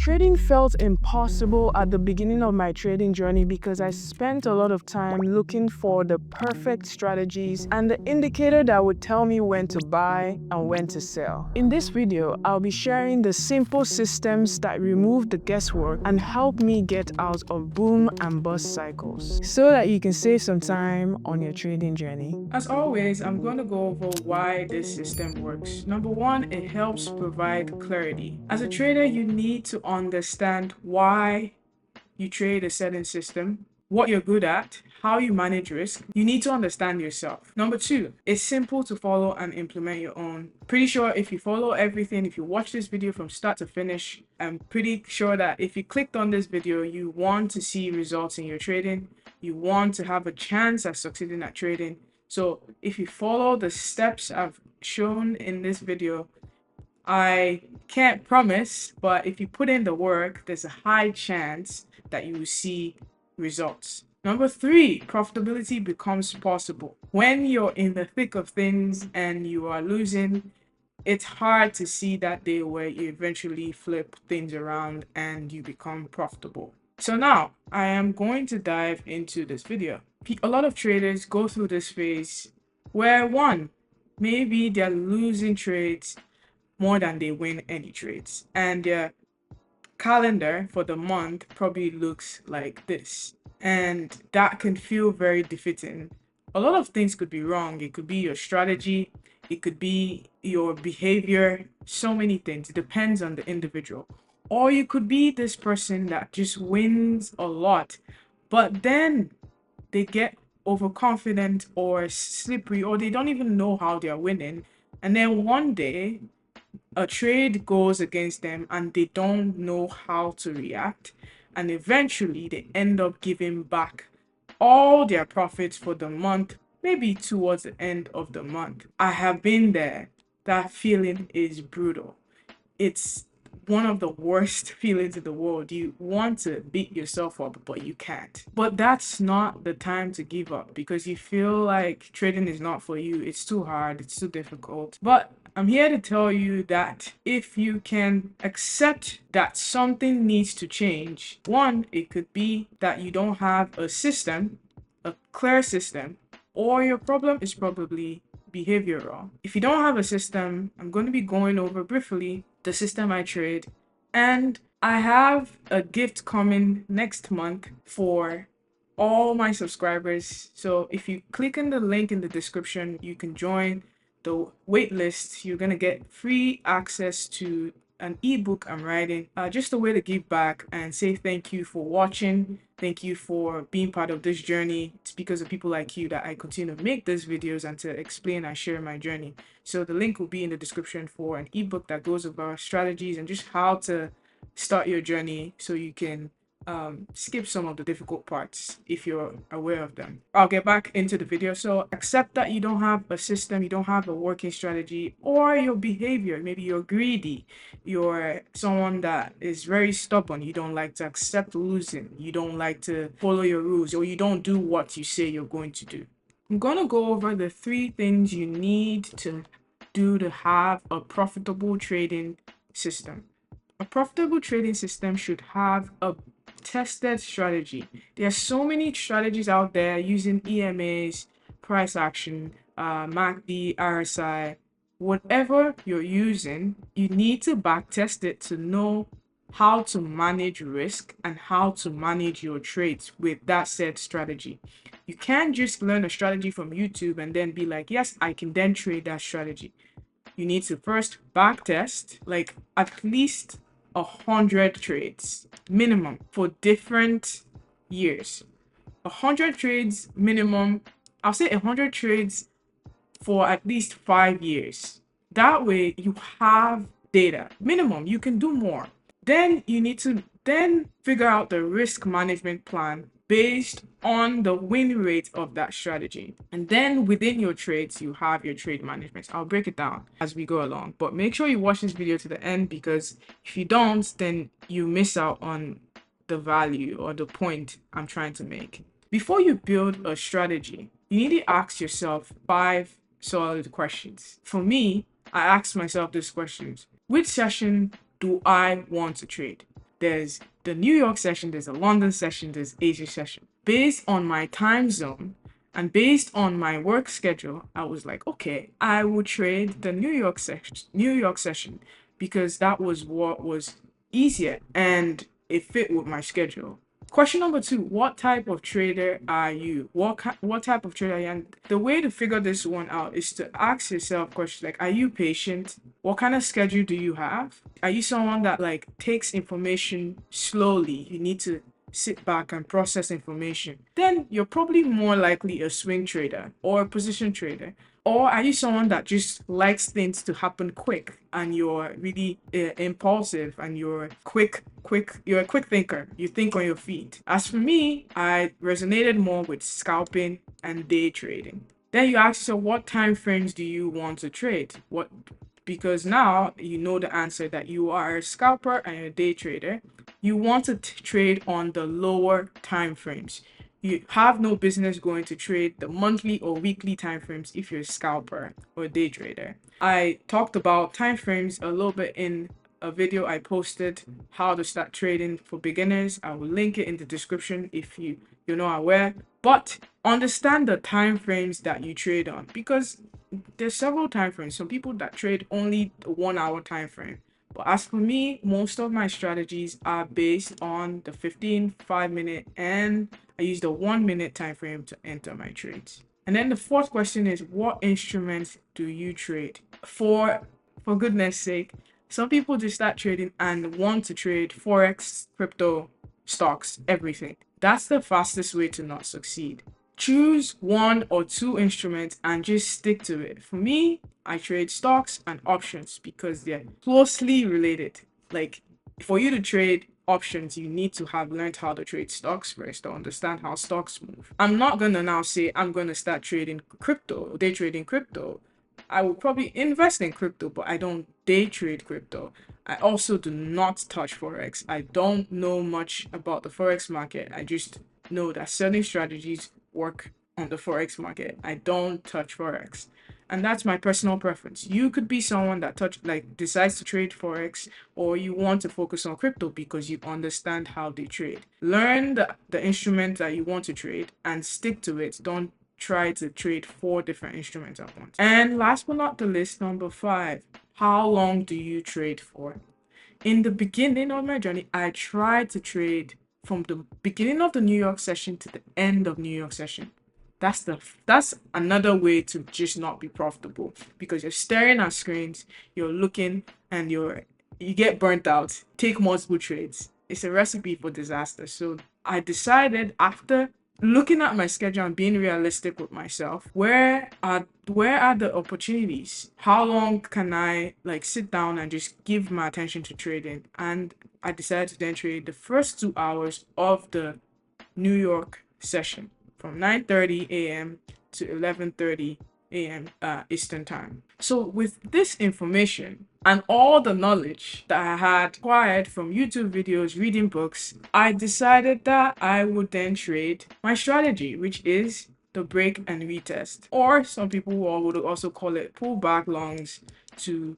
Trading felt impossible at the beginning of my trading journey because I spent a lot of time looking for the perfect strategies and the indicator that would tell me when to buy and when to sell. In this video, I'll be sharing the simple systems that remove the guesswork and help me get out of boom and bust cycles so that you can save some time on your trading journey. As always, I'm going to go over why this system works. Number one, it helps provide clarity. As a trader, you need to understand why you trade a certain system, what you're good at, how you manage risk. You need to understand yourself. Number two, it's simple to follow and implement your own. Pretty sure if you follow everything, if you watch this video from start to finish, I'm pretty sure that if you clicked on this video, you want to see results in your trading. You want to have a chance at succeeding at trading. So if you follow the steps I've shown in this video, I can't promise, but if you put in the work, there's a high chance that you will see results. Number three, profitability becomes possible. When you're in the thick of things and you are losing, it's hard to see that day where you eventually flip things around and you become profitable. So now I am going to dive into this video. A lot of traders go through this phase where one, maybe they're losing trades more than they win any trades, and their calendar for the month probably looks like this, and that can feel very defeating. A lot of things could be wrong. It could be your strategy, it could be your behavior, so many things. It depends on the individual. Or you could be this person that just wins a lot, but then they get overconfident or slippery, or they don't even know how they're winning, and then one day a trade goes against them and they don't know how to react, and eventually they end up giving back all their profits for the month, maybe towards the end of the month. I have been there. That feeling is brutal. It's one of the worst feelings in the world. You want to beat yourself up, but you can't. But that's not the time to give up, because you feel like trading is not for you. It's too hard, it's too difficult. But I'm here to tell you that if you can accept that something needs to change, one, it could be that you don't have a system, a clear system, or your problem is probably behavioral. If you don't have a system, I'm going to be going over briefly the system I trade, and I have a gift coming next month for all my subscribers. So if you click on the link in the description, you can join the wait list. You're gonna get free access to an ebook I'm writing, just a way to give back and say thank you for watching. Thank you for being part of this journey. It's because of people like you that I continue to make these videos and to explain and share my journey. So the link will be in the description for an ebook that goes over strategies and just how to start your journey so you can skip some of the difficult parts if you're aware of them. I'll get back into the video. So accept that you don't have a system, you don't have a working strategy, or your behavior. Maybe you're greedy, you're someone that is very stubborn, you don't like to accept losing, you don't like to follow your rules, or you don't do what you say you're going to do. I'm going to go over the 3 things you need to do to have a profitable trading system. A profitable trading system should have a tested strategy. There are so many strategies out there using EMAs, price action, MACD, RSI, whatever you're using, you need to back test it to know how to manage risk and how to manage your trades with that said strategy. You can't just learn a strategy from YouTube and then be like, yes, I can then trade that strategy. You need to first back test, like at least 100 trades minimum for different years. 100 trades minimum. I'll say 100 trades for at least 5 years. That way you have data. Minimum, you can do more. Then you need to then figure out the risk management plan based on the win rate of that strategy. And then within your trades, you have your trade management. I'll break it down as we go along, but make sure you watch this video to the end, because if you don't, then you miss out on the value or the point I'm trying to make. Before you build a strategy, you need to ask yourself 5 solid questions. For me, I ask myself these questions. Which session do I want to trade? there's the New York session, there's a London session, there's Asia session. Based on my time zone and based on my work schedule, I was like, okay, I will trade the New York session because that was what was easier and it fit with my schedule. Question number 2, what type of trader are you? What type of trader are you? And the way to figure this one out is to ask yourself questions like, are you patient? What kind of schedule do you have? Are you someone that like takes information slowly? You need to sit back and process information. Then you're probably more likely a swing trader or a position trader. Or are you someone that just likes things to happen quick and you're really impulsive and you're you're a quick thinker. You think on your feet. As for me, I resonated more with scalping and day trading. Then you ask yourself, what time frames do you want to trade? Because now you know the answer that you are a scalper and a day trader. You want to trade on the lower time frames. You have no business going to trade the monthly or weekly time frames if you're a scalper or a day trader. I talked about time frames a little bit in a video I posted, how to start trading for beginners. I will link it in the description if you're not aware. But understand the time frames that you trade on, because there's several time frames. Some people that trade only the 1 hour time frame. But as for me, most of my strategies are based on the 15, 5-minute, and I use the 1-minute time frame to enter my trades. And then the fourth question is, what instruments do you trade? For goodness sake, some people just start trading and want to trade Forex, crypto, stocks, everything. That's the fastest way to not succeed. Choose 1 or 2 instruments and just stick to it. For me, I trade stocks and options because they're closely related. Like, for you to trade options, you need to have learned how to trade stocks first to understand how stocks move. I'm not gonna now say I'm gonna start trading crypto, day trading crypto. I will probably invest in crypto, but I don't day trade crypto. I also do not touch Forex. I don't know much about the Forex market. I just know that certain strategies work on the Forex market. I don't touch Forex. And that's my personal preference. You could be someone that decides to trade Forex, or you want to focus on crypto because you understand how they trade. Learn the instrument that you want to trade and stick to it. Don't try to trade 4 different instruments at once. And last but not the least, number 5, how long do you trade for? In the beginning of my journey, I tried to from the beginning of the New York session to the end of New York session. That's another way to just not be profitable, because you're staring at screens, you're looking, and you get burnt out. Take multiple trades. It's a recipe for disaster. So I decided, after looking at my schedule and being realistic with myself, where are the opportunities? How long can I sit down and just give my attention to trading? And I decided to then trade the first 2 hours of the New York session from 9:30 a.m. to 11:30 a.m. Eastern time. So with this information and all the knowledge that I had acquired from YouTube videos, reading books, I decided that I would then trade my strategy, which is the break and retest, or some people would also call it pullback longs to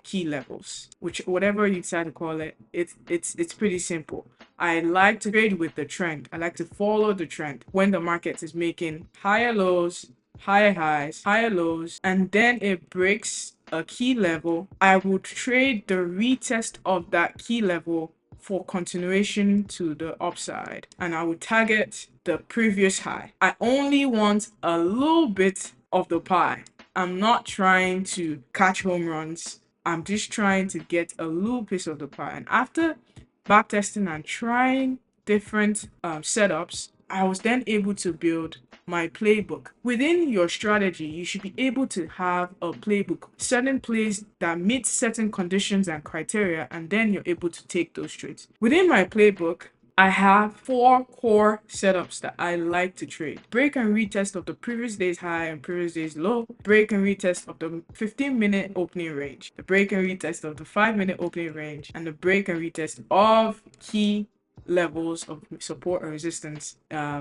key levels, whatever you decide to call it. It's pretty simple. I like to trade with the trend. I like to follow the trend. When the market is making higher lows, higher highs, higher lows, and then it breaks a key level, I would trade the retest of that key level for continuation to the upside, and I would target the previous high. I only want a little bit of the pie. I'm not trying to catch home runs. I'm just trying to get a little piece of the pie. And after backtesting and trying different setups, I was then able to build my playbook. Within your strategy, you should be able to have a playbook, certain plays that meet certain conditions and criteria, and then you're able to take those trades. Within my playbook, I have 4 core setups that I like to trade. Break and retest of the previous day's high and previous day's low. Break and retest of the 15-minute opening range. The break and retest of the 5-minute opening range. And the break and retest of key levels of support or resistance,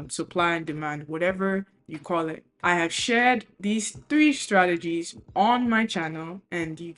supply and demand, whatever you call it. I have shared these 3 strategies on my channel, and you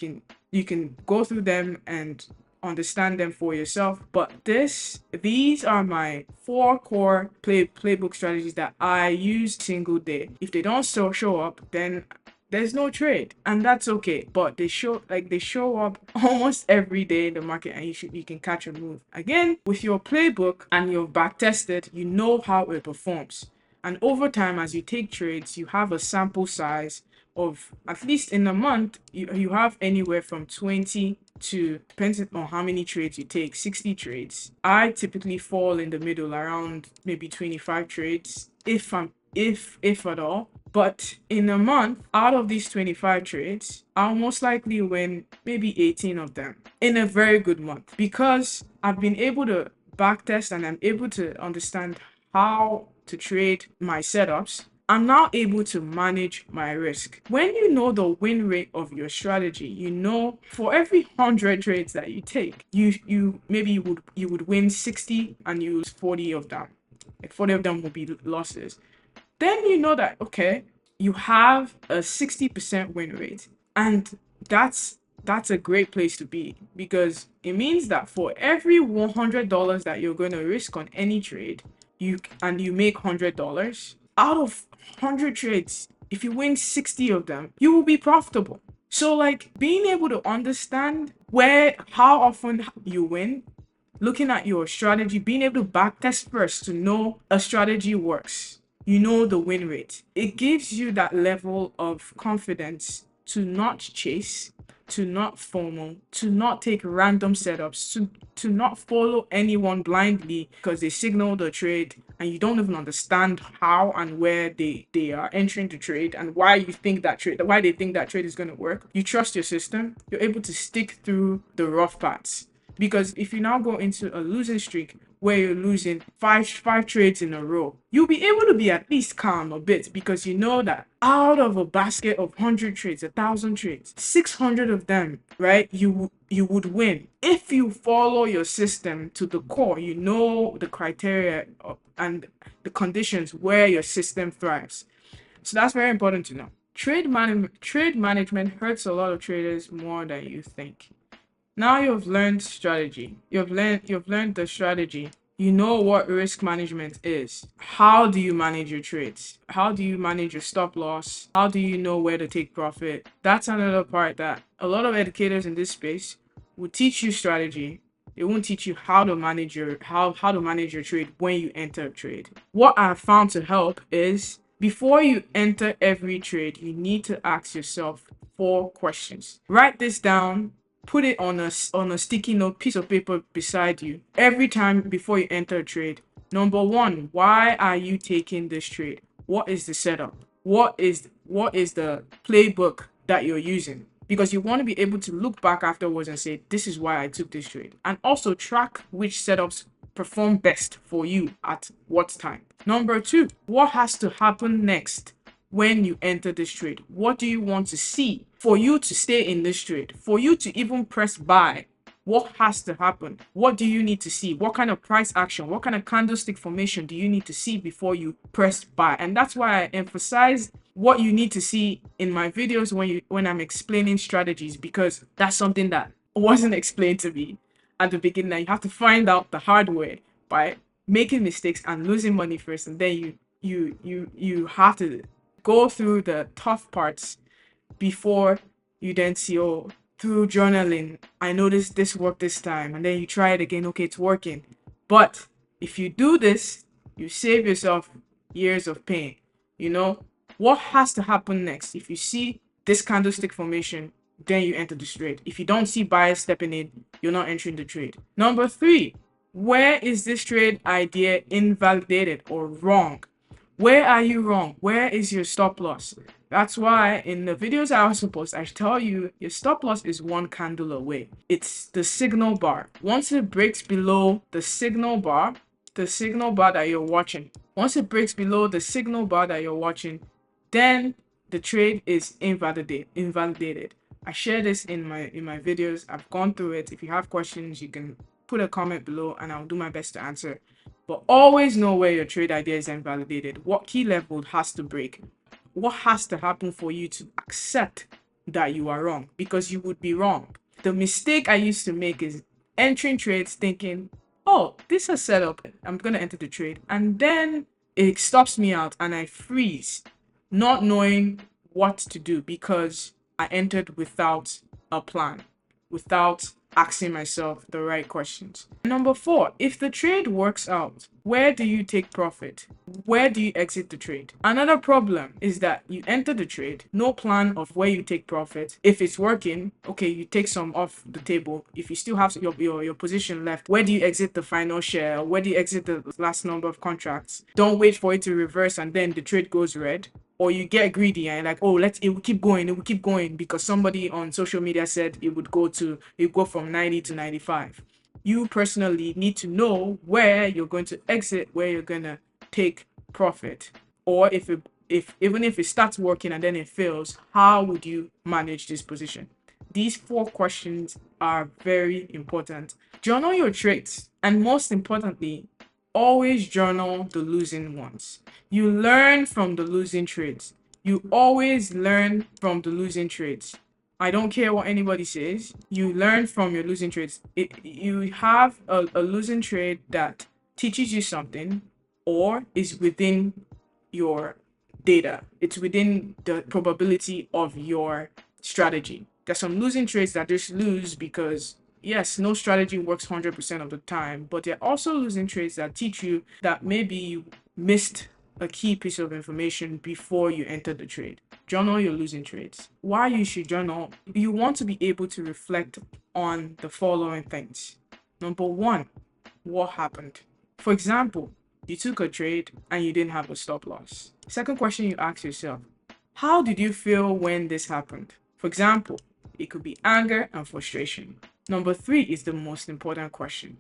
can go through them and understand them for yourself. But these are my 4 core playbook strategies that I use single day. If they don't show up, then there's no trade, and that's okay. But they show up almost every day in the market, and you can catch a move. Again, with your playbook and you've back tested, you know how it performs. And over time, as you take trades, you have a sample size of, at least in a month, you have anywhere from 20 to, depending on how many trades you take, 60 trades. I typically fall in the middle, around maybe 25 trades, if at all. But in a month, out of these 25 trades, I'll most likely win maybe 18 of them in a very good month, because I've been able to backtest and I'm able to understand how to trade my setups. I'm now able to manage my risk. When you know the win rate of your strategy, you know for every 100 trades that you take, you would win 60 and use 40 of them. Like 40 of them will be losses. Then you know that, okay, you have a 60% win rate, and that's a great place to be, because it means that for every $100 that you're going to risk on any trade, you make $100 out of 100 trades. If you win 60 of them, you will be profitable. So like, being able to understand how often you win, looking at your strategy, being able to backtest first to know a strategy works, you know the win rate. It gives you that level of confidence to not chase, to not FOMO, to not take random setups, to not follow anyone blindly because they signal the trade and you don't even understand how and where they are entering the trade and why they think that trade is going to work. You trust your system. You're able to stick through the rough parts. Because if you now go into a losing streak where you're losing five trades in a row, you'll be able to be at least calm a bit, because you know that out of a basket of 100 trades, 1,000 trades, 600 of them, right, you would win. If you follow your system to the core, you know the criteria and the conditions where your system thrives. So that's very important to know. Trade management hurts a lot of traders more than you think. Now you've learned strategy. You've learned the strategy. You know what risk management is. How do you manage your trades? How do you manage your stop loss? How do you know where to take profit? That's another part that a lot of educators in this space will teach you strategy. They won't teach you how to manage your trade when you enter a trade. What I've found to help is, before you enter every trade, you need to ask yourself 4 questions. Write this down. Put it on a sticky note, piece of paper beside you every time before you enter a trade. Number 1, why are you taking this trade? What is the setup? What is the playbook that you're using? Because you want to be able to look back afterwards and say, this is why I took this trade. And also track which setups perform best for you at what time. Number 2, what has to happen next when you enter this trade? What do you want to see for you to stay in this trade? For you to even press buy, what has to happen? What do you need to see? What kind of price action? What kind of candlestick formation do you need to see before you press buy? And that's why I emphasize what you need to see in my videos when I'm explaining strategies, because that's something that wasn't explained to me at the beginning. You have to find out the hard way by making mistakes and losing money first, and then you have to go through the tough parts before you then see, oh, through journaling, I noticed this worked this time, and then you try it again, okay, it's working. But if you do this, you save yourself years of pain. You know, what has to happen next? If you see this candlestick formation, then you enter the trade. If you don't see buyers stepping in, you're not entering the trade. Number 3, where is this trade idea invalidated or wrong? Where are you wrong? Where is your stop loss? That's why in the videos I also post, I tell you your stop loss is 1 candle away. It's the signal bar. Once it breaks below the signal bar that you're watching, then the trade is invalidated. I share this in my videos. I've gone through it. If you have questions, you can put a comment below and I'll do my best to answer. But always know where your trade idea is invalidated. What key level has to break? What has to happen for you to accept that you are wrong? Because you would be wrong. The mistake I used to make is, entering trades thinking, oh, this is set up, I'm going to enter the trade. And then it stops me out and I freeze, not knowing what to do because I entered without a plan, without asking myself the right questions. Number 4, if the trade works out, where do you take profit? Where do you exit the trade? Another problem is that you enter the trade, no plan of where you take profit. If it's working, okay, you take some off the table. If you still have your position left, where do you exit the final share? Where do you exit the last number of contracts? Don't wait for it to reverse and then the trade goes red. Or you get greedy and like, oh, it will keep going because somebody on social media said it would go from 90 to 95. You personally need to know where you're going to exit, where you're going to take profit. Or if even if it starts working and then it fails, how would you manage this position? These 4 questions are very important. Journal your trades, and most importantly, always journal the losing ones. You learn from the losing trades. You always learn from the losing trades. I don't care what anybody says. You learn from your losing trades. You have a losing trade that teaches you something or is within your data. It's within the probability of your strategy. There's some losing trades that just lose because yes, no strategy works 100% of the time, but there are also losing trades that teach you that maybe you missed a key piece of information before you enter the trade. Journal your losing trades. Why you should journal? You want to be able to reflect on the following things. Number 1, what happened? For example, you took a trade and you didn't have a stop loss. Second question you ask yourself, how did you feel when this happened? For example, it could be anger and frustration. Number 3 is the most important question.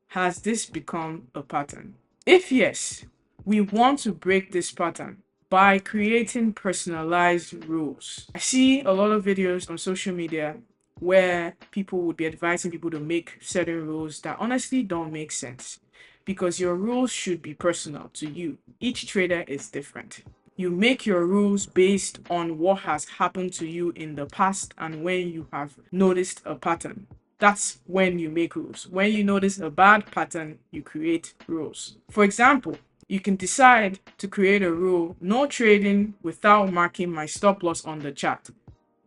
Has this become a pattern? If yes, we want to break this pattern by creating personalized rules. I see a lot of videos on social media where people would be advising people to make certain rules that honestly don't make sense because your rules should be personal to you. Each trader is different. You make your rules based on what has happened to you in the past and when you have noticed a pattern. That's when you make rules. When you notice a bad pattern, you create rules. For example, you can decide to create a rule, no trading without marking my stop loss on the chart.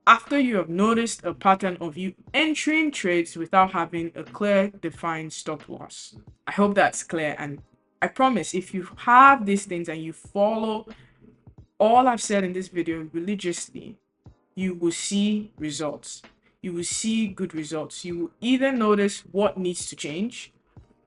After you have noticed a pattern of you entering trades without having a clear, defined stop loss. I hope that's clear. And I promise if you have these things and you follow all I've said in this video religiously, you will see results. You will see good results. You will either notice what needs to change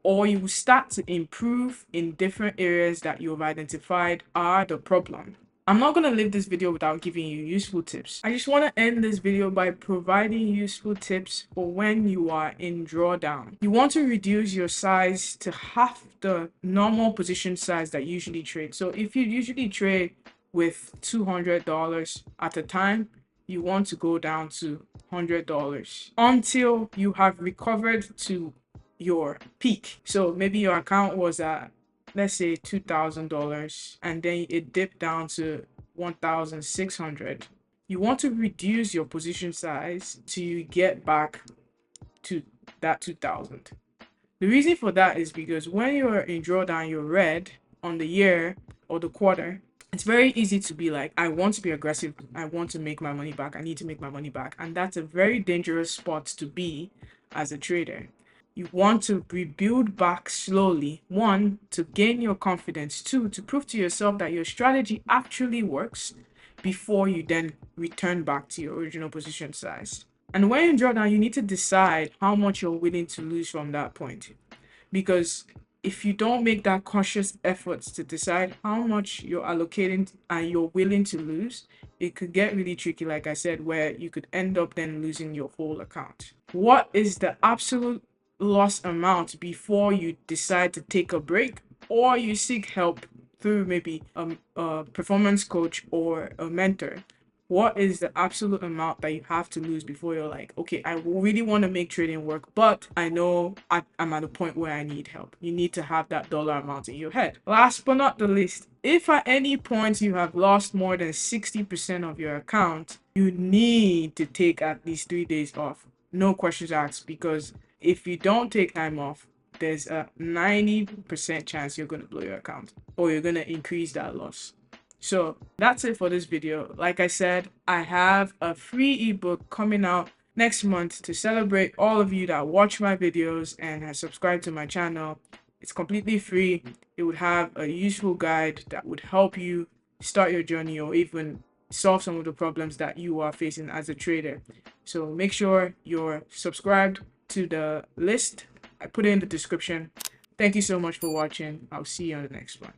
or you will start to improve in different areas that you have identified are the problem. I'm not going to leave this video without giving you useful tips. I just want to end this video by providing useful tips for when you are in drawdown. You want to reduce your size to half the normal position size that you usually trade. So if you usually trade with $200 at a time, you want to go down to $100 until you have recovered to your peak. So maybe your account was at, let's say, $2,000 and then it dipped down to 1,600. You want to reduce your position size till you get back to that 2,000. The reason for that is because when you're in drawdown, you're red on the year or the quarter. It's very easy to be like, I want to be aggressive. I want to make my money back. I need to make my money back. And that's a very dangerous spot to be as a trader. You want to rebuild back slowly. 1, to gain your confidence. 2, to prove to yourself that your strategy actually works before you then return back to your original position size. And when you draw down, you need to decide how much you're willing to lose from that point. Because if you don't make that conscious efforts to decide how much you're allocating and you're willing to lose, it could get really tricky, like I said, where you could end up then losing your whole account. What is the absolute loss amount before you decide to take a break or you seek help through maybe a performance coach or a mentor? What is the absolute amount that you have to lose before you're like, okay, I really want to make trading work, but I know I'm at a point where I need help? You need to have that dollar amount in your head. Last but not the least, if at any point you have lost more than 60% of your account, you need to take at least 3 days off. No questions asked, because if you don't take time off, there's a 90% chance you're going to blow your account or you're going to increase that loss. So that's it for this video. Like I said, I have a free ebook coming out next month to celebrate all of you that watch my videos and have subscribed to my channel. It's completely free. It would have a useful guide that would help you start your journey or even solve some of the problems that you are facing as a trader. So make sure you're subscribed to the list. I put it in the description. Thank you so much for watching. I'll see you on the next one.